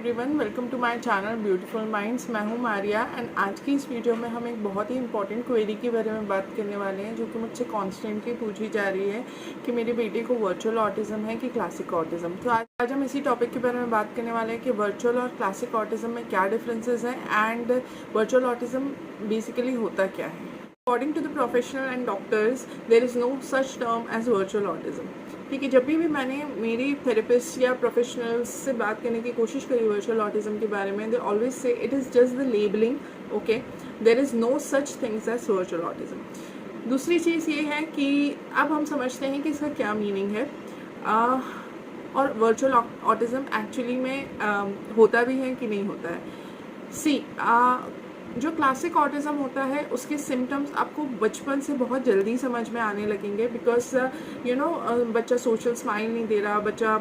Everyone, welcome to my channel beautiful minds. मैं हूं Maria and आज की इस वीडियो में हम एक बहुत ही इंपॉर्टेंट क्वेरी के बारे में बात करने वाले हैं जो कि मुझसे कॉन्स्टेंटली पूछी जा रही है कि मेरे बेटे को वर्चुअल ऑटिज्म है कि क्लासिक ऑटिज्म। तो आज हम इसी टॉपिक के बारे में बात करने वाले हैं कि वर्चुअल और क्लासिक ऑटिज्म में क्या डिफरेंसेस हैं एंड वर्चुअल ऑटिज्म बेसिकली होता क्या है। According to the professional and doctors there is no such term as virtual autism. ठीक है, जब भी मैंने मेरी थेरेपिस्ट या प्रोफेशनल्स से बात करने की कोशिश करी वर्चुअल ऑटिज्म के बारे में, they always say it is just the labelling, okay, there is no such things as virtual autism. दूसरी चीज़ ये है कि अब हम समझते हैं कि इसका क्या मीनिंग है और वर्चुअल ऑटिज्म एक्चुअली में होता भी है कि नहीं होता है। सी जो क्लासिक ऑटिज्म होता है उसके सिम्टम्स आपको बचपन से बहुत जल्दी समझ में आने लगेंगे बिकॉज बच्चा सोशल स्माइल नहीं दे रहा, बच्चा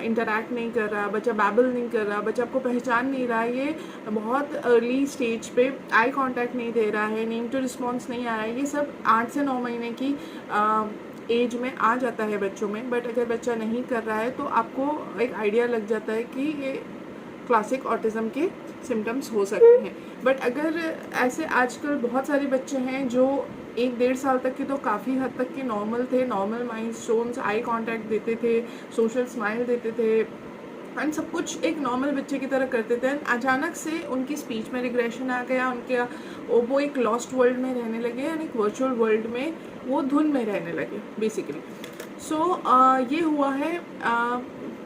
इंटरैक्ट नहीं कर रहा, बच्चा बैबल नहीं कर रहा, बच्चा आपको पहचान नहीं रहा, ये बहुत अर्ली स्टेज पे आई कांटेक्ट नहीं दे रहा है, नेम टू रिस्पॉन्स नहीं आ रहा है, ये सब 8 से 9 महीने की एज में आ जाता है बच्चों में। बट अगर बच्चा नहीं कर रहा है तो आपको एक आइडिया लग जाता है कि ये क्लासिक ऑटिज्म के सिम्टम्स हो सकते हैं। बट अगर ऐसे आजकल बहुत सारे बच्चे हैं जो 1-1.5 साल तक के तो काफ़ी हद तक के नॉर्मल थे, नॉर्मल माइलस्टोन्स, आई कांटेक्ट देते थे, सोशल स्माइल देते थे एंड सब कुछ एक नॉर्मल बच्चे की तरह करते थे। अचानक से उनकी स्पीच में रिग्रेशन आ गया, वो एक लॉस्ट वर्ल्ड में रहने लगे यानी एक वर्चुअल वर्ल्ड में वो धुन में रहने लगे बेसिकली। सो ये हुआ है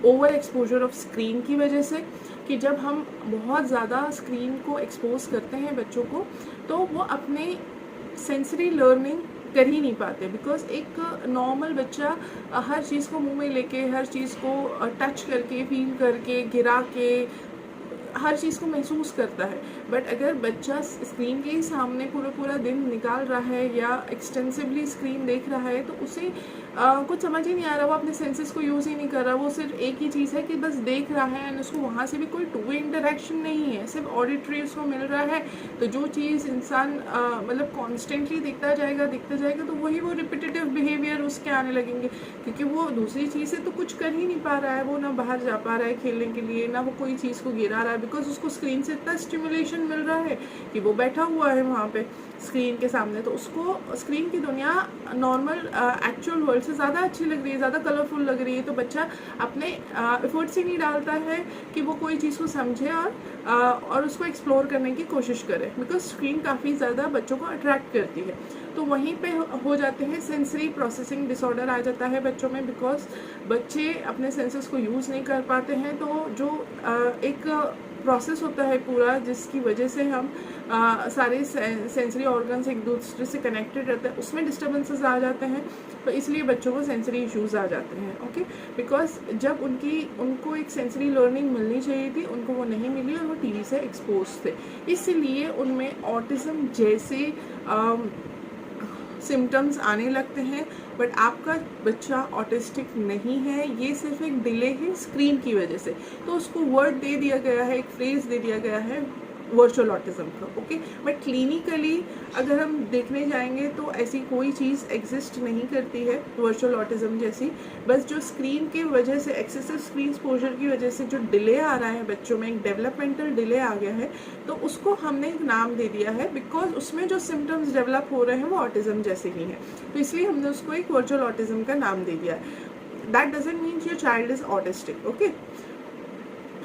ओवर एक्सपोजर ऑफ स्क्रीन की वजह से कि जब हम बहुत ज़्यादा स्क्रीन को एक्सपोज करते हैं बच्चों को तो वो अपने सेंसरी लर्निंग कर ही नहीं पाते बिकॉज एक नॉर्मल बच्चा हर चीज़ को मुंह में लेके, हर चीज़ को टच करके, फील करके, गिरा के हर चीज़ को महसूस करता है। बट अगर बच्चा स्क्रीन के ही सामने पूरा दिन निकाल रहा है या एक्सटेंसिवली स्क्रीन देख रहा है तो उसे कुछ समझ ही नहीं आ रहा, वो अपने सेंसेस को यूज़ ही नहीं कर रहा, वो सिर्फ एक ही चीज़ है कि बस देख रहा है एंड उसको वहाँ से भी कोई टू वे इंटरेक्शन नहीं है, सिर्फ ऑडिटरी उसको मिल रहा है। तो जो चीज़ इंसान मतलब कॉन्स्टेंटली देखता जाएगा तो वही वो रिपीटेटिव बिहेवियर उसके आने लगेंगे क्योंकि वो दूसरी चीज़ से तो कुछ कर ही नहीं पा रहा है, वो ना बाहर जा पा रहा है खेलने के लिए, ना वो कोई चीज़ को गिरा रहा है बिकॉज उसको स्क्रीन से इतना स्टिमुलेशन मिल रहा है कि वो बैठा हुआ है वहाँ पे स्क्रीन के सामने, तो उसको स्क्रीन की दुनिया नॉर्मल एक्चुअल वर्ल्ड से ज़्यादा अच्छी लग रही है, ज़्यादा कलरफुल लग रही है। तो बच्चा अपने एफर्ट्स ही नहीं डालता है कि वो कोई चीज़ को समझे और उसको एक्सप्लोर करने की कोशिश करे बिकॉज स्क्रीन काफ़ी ज़्यादा बच्चों को अट्रैक्ट करती है। तो वहीं पे हो जाते हैं सेंसरी प्रोसेसिंग डिसऑर्डर आ जाता है बच्चों में बिकॉज बच्चे अपने सेंसेस को यूज़ नहीं कर पाते हैं। तो जो एक प्रोसेस होता है पूरा जिसकी वजह से हम सारे सेंसरी ऑर्गन्स एक दूसरे से कनेक्टेड रहते हैं, उसमें डिस्टर्बेंसेस आ जाते हैं। तो इसलिए बच्चों को सेंसरी इश्यूज़ आ जाते हैं, ओके, बिकॉज जब उनको एक सेंसरी लर्निंग मिलनी चाहिए थी उनको वो नहीं मिली और वो टीवी से एक्सपोज थे, इसलिए उनमें ऑटिज्म जैसे सिम्टम्स आने लगते हैं। बट आपका बच्चा ऑटिस्टिक नहीं है, ये सिर्फ एक डिले है स्क्रीन की वजह से। तो उसको वर्ड दे दिया गया है, एक फ्रेज दे दिया गया है वर्चुअल ऑटिज्म का, ओके। बट क्लिनिकली अगर हम देखने जाएंगे तो ऐसी कोई चीज़ एग्जिस्ट नहीं करती है वर्चुअल ऑटिज्म जैसी। बस जो स्क्रीन की वजह से, एक्सेसिव स्क्रीन एक्सपोजर की वजह से जो डिले आ रहा है बच्चों में, एक डेवलपमेंटल डिले आ गया है, तो उसको हमने एक नाम दे दिया है बिकॉज उसमें जो सिम्टम्स डेवलप हो रहे हैं वो ऑटिज्म जैसे ही हैं, तो इसलिए हमने उसको एक वर्चुअल ऑटिज्म का नाम दे दिया है। That doesn't mean your child is autistic, okay.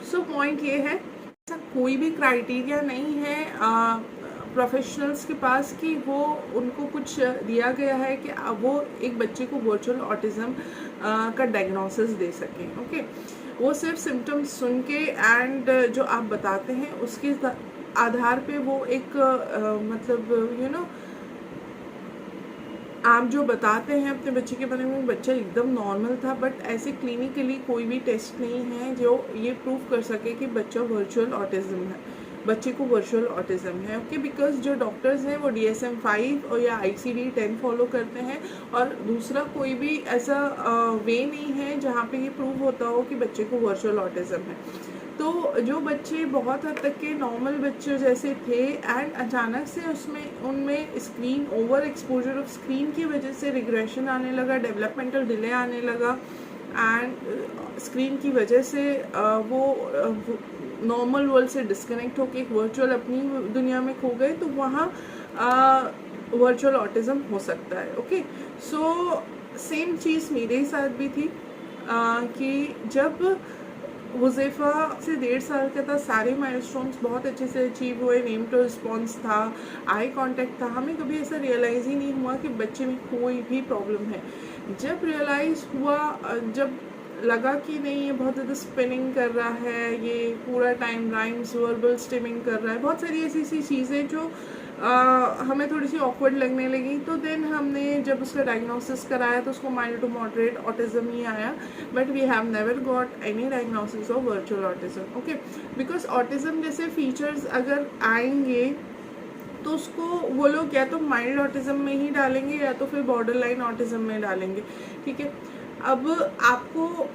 So point ये है, ऐसा कोई भी क्राइटेरिया नहीं है प्रोफेशनल्स के पास कि वो उनको कुछ दिया गया है कि वो एक बच्चे को वर्चुअल ऑटिज्म का डायग्नोसिस दे सकें, ओके। वो सिर्फ सिम्टम्स सुन के एंड जो आप बताते हैं उसके आधार पे वो एक मतलब आप जो बताते हैं अपने बच्चे के बारे में, बच्चा एकदम नॉर्मल था, बट ऐसे क्लिनिकली कोई भी टेस्ट नहीं है जो ये प्रूव कर सके कि बच्चा वर्चुअल ऑटिज्म है, बच्चे को वर्चुअल ऑटिज्म है, ओके। बिकॉज जो डॉक्टर्स हैं वो DSM-5 और या ICD-10 फॉलो करते हैं और दूसरा कोई भी ऐसा वे नहीं है जहाँ पे ये प्रूव होता हो कि बच्चे को वर्चुअल ऑटिज्म है। तो जो बच्चे बहुत हद तक के नॉर्मल बच्चे जैसे थे एंड अचानक से उनमें screen over exposure of screen की वजह से रिग्रेशन आने लगा, डेवलपमेंटल डिले आने लगा, एंड स्क्रीन की वजह से वो नॉर्मल वर्ल्ड से डिस्कनेक्ट होकर एक वर्चुअल अपनी दुनिया में खो गए, तो वहाँ वर्चुअल ऑटिज़म हो सकता है। ओके, सो सेम चीज़ मेरे साथ भी थी कि जब हुज़ैफ़ा से 1.5 साल का था, सारे माइलस्टोन्स बहुत अच्छे से अचीव हुए, नेम टू रिस्पॉन्स था, आई कांटेक्ट था, हमें कभी ऐसा रियलाइज़ ही नहीं हुआ कि बच्चे में कोई भी प्रॉब्लम है। जब रियलाइज़ हुआ, जब लगा कि नहीं ये बहुत ज़्यादा स्पिनिंग कर रहा है, ये पूरा टाइम राइम्स वर्बल स्टिमिंग कर रहा है, बहुत सारी ऐसी चीज़ें जो हमें थोड़ी सी ऑकवर्ड लगने लगी, तो देन हमने जब उसका डायग्नोसिस कराया तो उसको माइल्ड टू मॉडरेट ऑटिज़म ही आया, but we have never got any diagnosis of virtual autism. Okay, because autism जैसे फीचर्स अगर आएंगे तो उसको वो लोग या तो माइल्ड ऑटिज़म में ही डालेंगे या तो फिर बॉर्डर लाइन ऑटिज़म में डालेंगे। ठीक है, अब आपको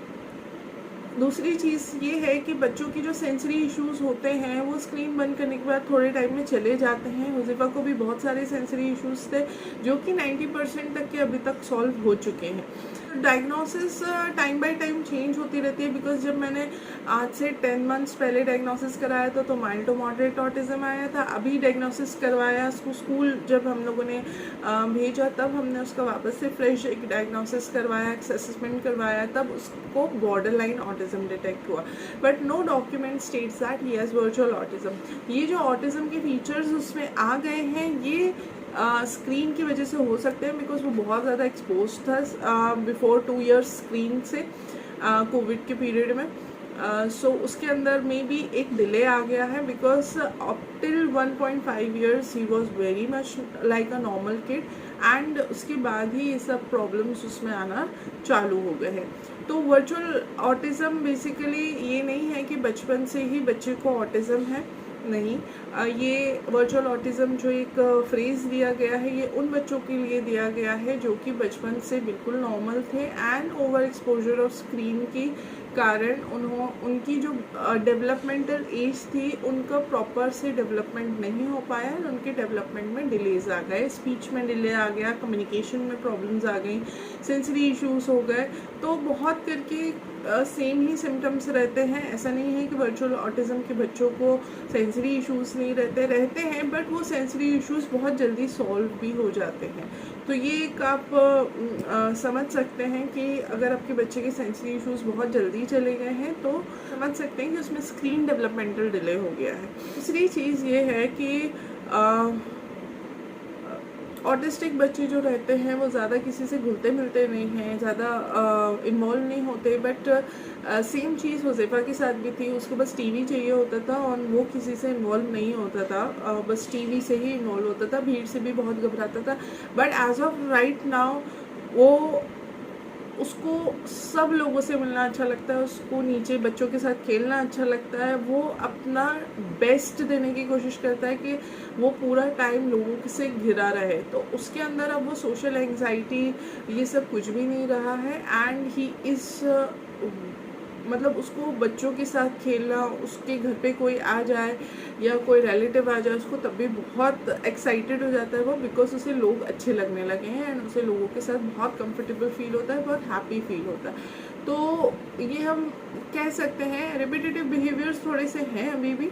दूसरी चीज़ ये है कि बच्चों की जो सेंसरी इश्यूज़ होते हैं वो स्क्रीन बंद करने के बाद थोड़े टाइम में चले जाते हैं। हुज़ैफ़ा को भी बहुत सारे सेंसरी इश्यूज़ थे जो कि 90% तक के अभी तक सॉल्व हो चुके हैं। Diagnosis time by time change होती रहती है, बिकॉज जब मैंने आज से 10 मंथ्स पहले डायग्नोसिस कराया था तो माइल्ड टू मॉडरेट ऑटिज़म आया था। अभी डायग्नोसिस करवाया उसको स्कूल जब हम लोगों ने भेजा, तब हमने उसका वापस से फ्रेश एक डायग्नोसिस करवाया, असेसमेंट करवाया, तब उसको बॉर्डर लाइन ऑटिज़म डिटेक्ट हुआ, but no document states that he has virtual autism. ये जो ऑटिज़म के फीचर्स उसमें आ गए हैं ये स्क्रीन की वजह से हो सकते हैं, बिकॉज वो बहुत ज़्यादा एक्सपोज था बिफोर 2 years स्क्रीन से कोविड के पीरियड में। सो उसके अंदर में भी एक डिले आ गया है, because up till 1.5 years he was very much like a normal kid, and उसके बाद ही ये सब प्रॉब्लम्स उसमें आना चालू हो गए हैं। तो वर्चुअल ऑटिज़म बेसिकली ये नहीं है कि बचपन से ही बच्चे को ऑटिज़म है, नहीं। ये वर्चुअल ऑटिज़म जो एक फ्रेज़ दिया गया है ये उन बच्चों के लिए दिया गया है जो कि बचपन से बिल्कुल नॉर्मल थे, and over exposure of screen की कारण उनकी जो डेवलपमेंटल एज थी उनका प्रॉपर से डेवलपमेंट नहीं हो पाया, और उनके डेवलपमेंट में डिलेज आ गए, स्पीच में डिले आ गया, कम्युनिकेशन में प्रॉब्लम्स आ गई, सेंसरी इश्यूज़ हो गए। तो बहुत करके सेम ही सिम्टम्स रहते हैं। ऐसा नहीं है कि वर्चुअल ऑटिज़म के बच्चों को सेंसरी इश्यूज़ नहीं रहते हैं, बट वो सेंसरी इश्यूज़ बहुत जल्दी सॉल्व भी हो जाते हैं। तो ये एक आप समझ सकते हैं कि अगर आपके बच्चे के सेंसरी इश्यूज़ बहुत जल्दी चले गए हैं तो समझ सकते हैं कि उसमें स्क्रीन डेवलपमेंटल डिले हो गया है। दूसरी चीज़ ये है कि ऑटिस्टिक बच्चे जो रहते हैं वो ज़्यादा किसी से घुलते मिलते नहीं हैं, ज़्यादा इन्वॉल्व नहीं होते, बट सेम चीज़ हुज़ैफ़ा के साथ भी थी। उसको बस टीवी चाहिए होता था और वो किसी से इन्वॉल्व नहीं होता था, बस टीवी से ही इन्वॉल्व होता था, भीड़ से भी बहुत घबराता था। But as of right now वो उसको सब लोगों से मिलना अच्छा लगता है, उसको नीचे बच्चों के साथ खेलना अच्छा लगता है, वो अपना बेस्ट देने की कोशिश करता है कि वो पूरा टाइम लोगों से घिरा रहे। तो उसके अंदर अब वो सोशल एंग्जाइटी ये सब कुछ भी नहीं रहा है, एंड ही इज़ मतलब उसको बच्चों के साथ खेलना, उसके घर पे कोई आ जाए या कोई रिलेटिव आ जाए उसको तब भी बहुत एक्साइटेड हो जाता है वो, बिकॉज उसे लोग अच्छे लगने लगे हैं, एंड उसे लोगों के साथ बहुत कंफर्टेबल फील होता है, बहुत हैप्पी फील होता है। तो ये हम कह सकते हैं रिपीटेटिव बिहेवियर्स थोड़े से हैं अभी भी,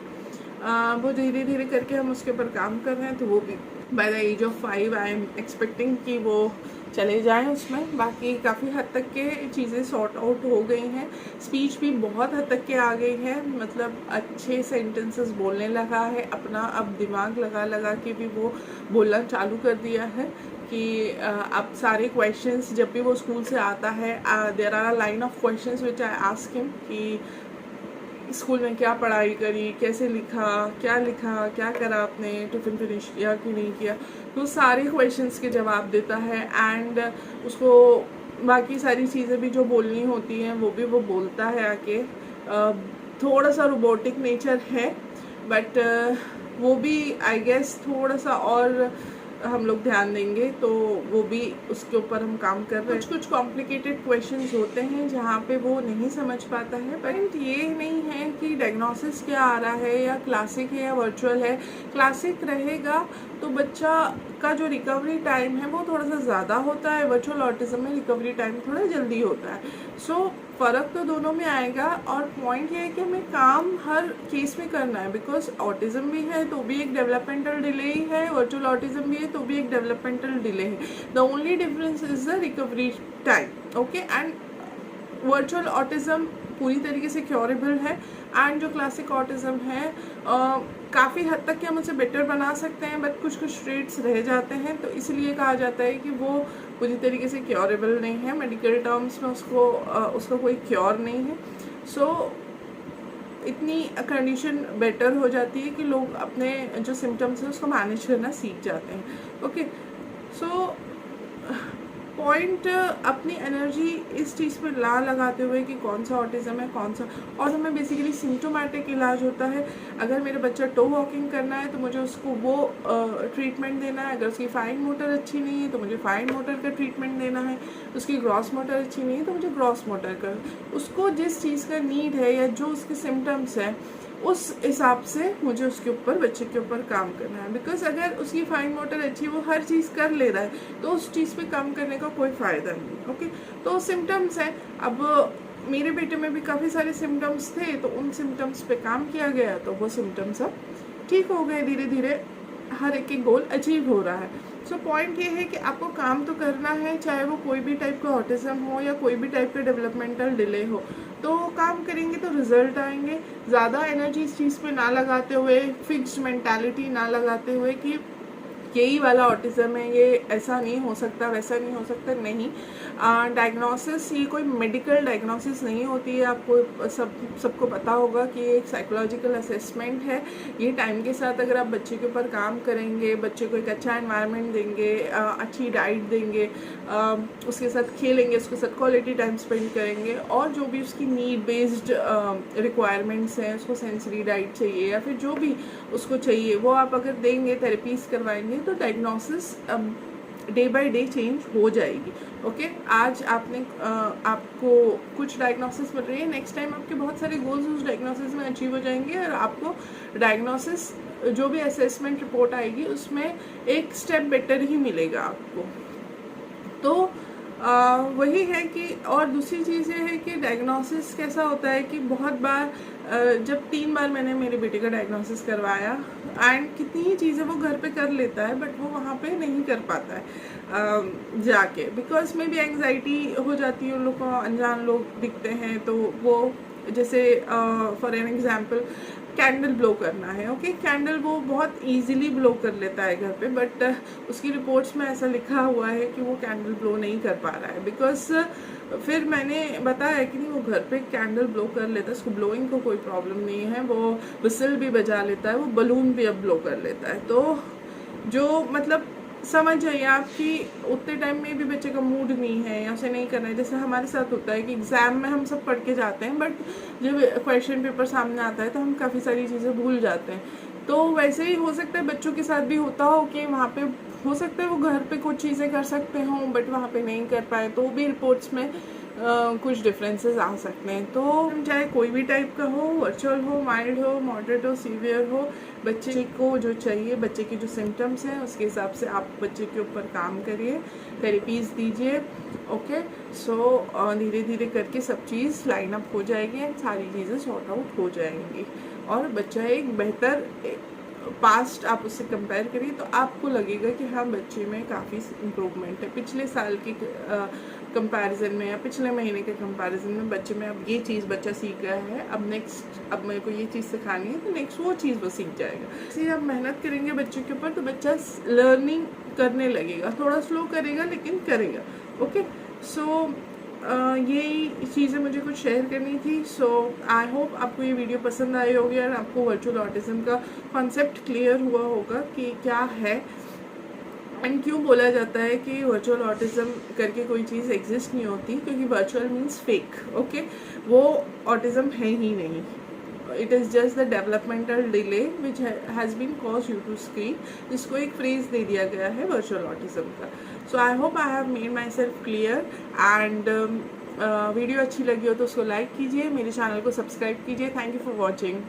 वो धीरे धीरे करके हम उसके ऊपर काम कर रहे हैं। तो वो भी by the age of 5 I am expecting कि वो चले जाएं उसमें। बाकी काफ़ी हद तक के चीज़ें सॉर्ट आउट हो गई हैं, स्पीच भी बहुत हद तक के आ गई है, मतलब अच्छे सेंटेंसेस बोलने लगा है, अपना अब दिमाग लगा लगा के भी वो बोलना चालू कर दिया है कि अब सारे क्वेश्चंस जब भी वो स्कूल से आता है, there are a line of questions which I ask him कि स्कूल में क्या पढ़ाई करी, कैसे लिखा, क्या करा आपने, टिफ़िन फिनिश किया कि नहीं किया, तो सारे क्वेश्चंस के जवाब देता है। एंड उसको बाकी सारी चीज़ें भी जो बोलनी होती हैं वो भी वो बोलता है आके। थोड़ा सा रोबोटिक नेचर है, बट वो भी आई गेस थोड़ा सा और हम लोग ध्यान देंगे तो वो भी उसके ऊपर हम काम कर रहे हैं। कुछ कॉम्प्लिकेटेड क्वेश्चंस होते हैं जहाँ पे वो नहीं समझ पाता है, बट ये नहीं है कि डायग्नोसिस क्या आ रहा है या क्लासिक है या वर्चुअल है। क्लासिक रहेगा तो बच्चा का जो रिकवरी टाइम है वो थोड़ा सा ज़्यादा होता है, वर्चुअल ऑटिज्म में रिकवरी टाइम थोड़ा जल्दी होता है। सो फ़र्क तो दोनों में आएगा, और पॉइंट ये है कि हमें काम हर केस में करना है, बिकॉज ऑटिज्म भी है तो भी एक डेवलपमेंटल डिले ही है, वर्चुअल ऑटिज्म भी है तो भी एक डेवलपमेंटल डिले है। The only difference is the recovery time, okay. And virtual autism पूरी तरीके से क्योरेबल है, एंड जो क्लासिक ऑटिज्म है काफ़ी हद तक हम उसे बेटर बना सकते हैं, बट कुछ कुछ ट्रेट्स रह जाते हैं, तो इसलिए कहा जाता है कि वो पूरी तरीके से क्योरेबल नहीं है। मेडिकल टर्म्स में उसका कोई क्योर नहीं है। सो इतनी कंडीशन बेटर हो जाती है कि लोग अपने जो सिम्टम्स हैं उसको मैनेज करना सीख जाते हैं, ओके। सो पॉइंट अपनी एनर्जी इस चीज़ पर ला लगाते हुए कि कौन सा ऑटिज्म है, कौन सा, और हमें बेसिकली सिम्टोमेटिक इलाज होता है। अगर मेरा बच्चा टो वॉकिंग करना है तो मुझे उसको वो ट्रीटमेंट देना है, अगर उसकी फाइन मोटर अच्छी नहीं है तो मुझे फाइन मोटर का ट्रीटमेंट देना है, उसकी ग्रॉस मोटर अच्छी नहीं है तो मुझे ग्रॉस मोटर का, उसको जिस चीज़ का नीड है या जो उसके सिम्टम्स है उस हिसाब से मुझे उसके ऊपर, बच्चे के ऊपर काम करना है। बिकॉज अगर उसकी फाइन मोटर अच्छी, वो हर चीज़ कर ले रहा है, तो उस चीज़ पे काम करने का कोई फ़ायदा नहीं, ओके। तो सिम्टम्स हैं, अब मेरे बेटे में भी काफ़ी सारे सिम्टम्स थे, तो उन सिम्टम्स पे काम किया गया, तो वो सिम्टम्स अब ठीक हो गए, धीरे धीरे हर एक गोल अचीव हो रहा है। सो पॉइंट ये है कि आपको काम तो करना है, चाहे वो कोई भी टाइप का ऑटिज्म हो या कोई भी टाइप का डेवलपमेंटल डिले हो, तो काम करेंगे तो रिजल्ट आएंगे। ज़्यादा एनर्जी इस चीज़ पे ना लगाते हुए, फिक्स्ड मेंटालिटी ना लगाते हुए कि यही वाला ऑटिज्म है, ये ऐसा नहीं हो सकता, वैसा नहीं हो सकता, नहीं। डायग्नोसिस ये कोई मेडिकल डायग्नोसिस नहीं होती है, आपको सबको पता होगा कि ये एक साइकोलॉजिकल असेसमेंट है। ये टाइम के साथ अगर आप बच्चे के ऊपर काम करेंगे, बच्चे को एक अच्छा एनवायरनमेंट देंगे, अच्छी डाइट देंगे, उसके साथ खेलेंगे, उसके साथ क्वालिटी टाइम स्पेंड करेंगे, और जो भी उसकी नीड बेस्ड रिक्वायरमेंट्स हैं, उसको सेंसरी डाइट चाहिए या फिर जो भी उसको चाहिए वो आप अगर देंगे, थेरेपीज करवाएंगे, तो diagnosis day by day change हो जाएगी, ओके। आज आपको कुछ डायग्नोसिस मिल रही है, नेक्स्ट टाइम आपके बहुत सारे गोल्स उस डायग्नोसिस में अचीव हो जाएंगे, और आपको डायग्नोसिस जो भी असेसमेंट रिपोर्ट आएगी उसमें एक स्टेप बेटर ही मिलेगा आपको। तो वही है कि, और दूसरी चीज़ ये है कि डायग्नोसिस कैसा होता है कि बहुत बार जब 3 बार मैंने मेरे बेटे का डायग्नोसिस करवाया, एंड कितनी ही चीज़ें वो घर पे कर लेता है, बट वो वहाँ पे नहीं कर पाता है जाके, बिकॉज में भी एंग्जाइटी हो जाती है, उन लोग को अनजान लोग दिखते हैं, तो वो जैसे for an example candle blow करना है, ओके। कैंडल वो बहुत इजीली ब्लो कर लेता है घर पे, बट उसकी रिपोर्ट्स में ऐसा लिखा हुआ है कि वो कैंडल ब्लो नहीं कर पा रहा है, बिकॉज फिर मैंने बताया कि नहीं, वो घर पे कैंडल ब्लो कर लेता है, उसको ब्लोइंग को कोई प्रॉब्लम नहीं है, वो विसल भी बजा लेता है, वो बलून भी अब ब्लो कर लेता है। तो जो मतलब समझ जाइए आपकी उतने टाइम में भी बच्चे का मूड नहीं है या उसे नहीं करना है। जैसे हमारे साथ होता है कि एग्ज़ाम में हम सब पढ़ के जाते हैं, बट जब क्वेश्चन पेपर सामने आता है तो हम काफ़ी सारी चीज़ें भूल जाते हैं। तो वैसे ही हो सकता है बच्चों के साथ भी होता हो कि वहाँ पे हो सकता है वो घर पे कुछ चीज़ें कर सकते हों, बट वहाँ पे नहीं कर पाए, तो भी रिपोर्ट्स में कुछ डिफरेंसेस आ सकते हैं। तो चाहे कोई भी टाइप का हो, वर्चुअल हो, माइल्ड हो, मॉडरेट हो, सीवियर हो, बच्चे को जो चाहिए, बच्चे के जो सिम्टम्स हैं उसके हिसाब से आप बच्चे के ऊपर काम करिए, थेरेपीज़ दीजिए, ओके। सो धीरे धीरे करके सब चीज़ लाइन अप हो जाएगी एंड सारी चीज़ें सॉर्ट आउट हो जाएंगी, और बच्चा एक बेहतर पास्ट आप उससे कंपेयर करिए तो आपको लगेगा कि हाँ, बच्चे में काफ़ी इम्प्रूवमेंट है। पिछले साल की कंपैरिजन में या पिछले महीने के कंपैरिजन में बच्चे में अब ये चीज़ बच्चा सीख गया है, अब मेरे को ये चीज़ सिखानी है, तो नेक्स्ट वो चीज़ वो सीख जाएगा। इसलिए आप मेहनत करेंगे बच्चे के ऊपर तो बच्चा लर्निंग करने लगेगा, थोड़ा स्लो करेगा लेकिन करेगा, ओके। सो यही चीज़ें मुझे कुछ शेयर करनी थी। सो आई होप आपको ये वीडियो पसंद आई होगी और आपको वर्चुअल ऑटिज्म का कॉन्सेप्ट क्लियर हुआ होगा कि क्या है एंड क्यों बोला जाता है कि वर्चुअल ऑटिज्म करके कोई चीज़ एग्जिस्ट नहीं होती, क्योंकि वर्चुअल मीन्स फेक, ओके। वो ऑटिज्म है ही नहीं, it is just the developmental delay which has been cause you to screen, जिसको एक फ्रेज दे दिया गया है वर्चुअल ऑटिज्म का। So I hope I have made myself clear, and video अच्छी लगी हो तो उसको लाइक कीजिए, मेरे चैनल को सब्सक्राइब कीजिए। Thank you for watching.